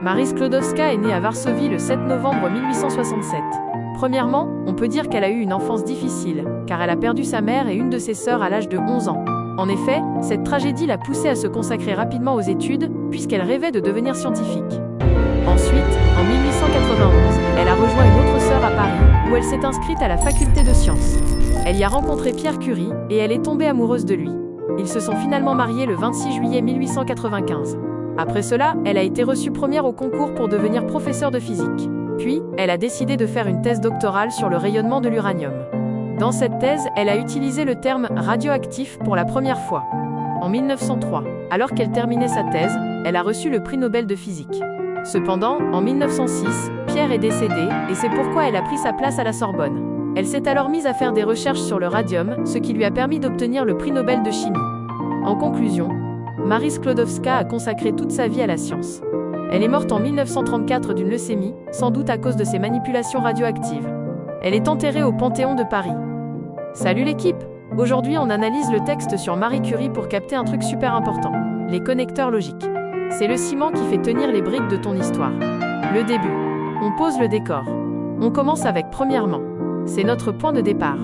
Marie Sklodowska est née à Varsovie le 7 novembre 1867. Premièrement, on peut dire qu'elle a eu une enfance difficile, car elle a perdu sa mère et une de ses sœurs à l'âge de 11 ans. En effet, cette tragédie l'a poussée à se consacrer rapidement aux études, puisqu'elle rêvait de devenir scientifique. Ensuite, en 1891, elle a rejoint une autre sœur à Paris, où elle s'est inscrite à la faculté de sciences. Elle y a rencontré Pierre Curie, et elle est tombée amoureuse de lui. Ils se sont finalement mariés le 26 juillet 1895. Après cela, elle a été reçue première au concours pour devenir professeure de physique. Puis, elle a décidé de faire une thèse doctorale sur le rayonnement de l'uranium. Dans cette thèse, elle a utilisé le terme « radioactif » pour la première fois. En 1903, alors qu'elle terminait sa thèse, elle a reçu le prix Nobel de physique. Cependant, en 1906, Pierre est décédé, et c'est pourquoi elle a pris sa place à la Sorbonne. Elle s'est alors mise à faire des recherches sur le radium, ce qui lui a permis d'obtenir le prix Nobel de chimie. En conclusion, Marie Sklodowska a consacré toute sa vie à la science. Elle est morte en 1934 d'une leucémie, sans doute à cause de ses manipulations radioactives. Elle est enterrée au Panthéon de Paris. Salut l'équipe! Aujourd'hui on analyse le texte sur Marie Curie pour capter un truc super important, les connecteurs logiques. C'est le ciment qui fait tenir les briques de ton histoire. Le début. On pose le décor. On commence avec premièrement. C'est notre point de départ.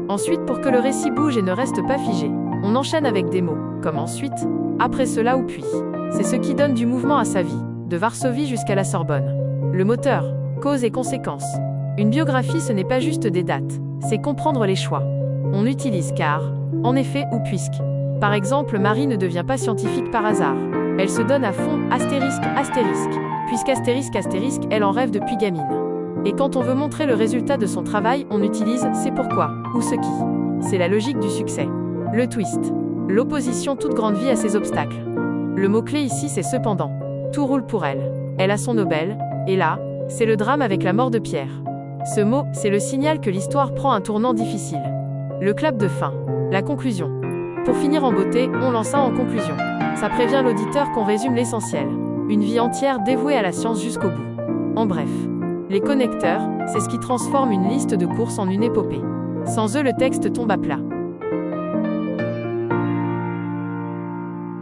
Ensuite, pour que le récit bouge et ne reste pas figé, on enchaîne avec des mots, comme ensuite, après cela ou puis. C'est ce qui donne du mouvement à sa vie, de Varsovie jusqu'à la Sorbonne. Le moteur, cause et conséquence. Une biographie, ce n'est pas juste des dates, c'est comprendre les choix. On utilise car, en effet ou puisque. Par exemple, Marie ne devient pas scientifique par hasard. Elle se donne à fond, astérisque, astérisque. Puisqu'astérisque, astérisque, elle en rêve depuis gamine. Et quand on veut montrer le résultat de son travail, on utilise « c'est pourquoi » ou « ce qui ». C'est la logique du succès. Le twist. L'opposition toute grande vie à ses obstacles. Le mot-clé ici, c'est cependant. Tout roule pour elle. Elle a son Nobel, et là, c'est le drame avec la mort de Pierre. Ce mot, c'est le signal que l'histoire prend un tournant difficile. Le clap de fin. La conclusion. Pour finir en beauté, on lance ça en conclusion. Ça prévient l'auditeur qu'on résume l'essentiel. Une vie entière dévouée à la science jusqu'au bout. En bref. Les connecteurs, c'est ce qui transforme une liste de courses en une épopée. Sans eux, le texte tombe à plat.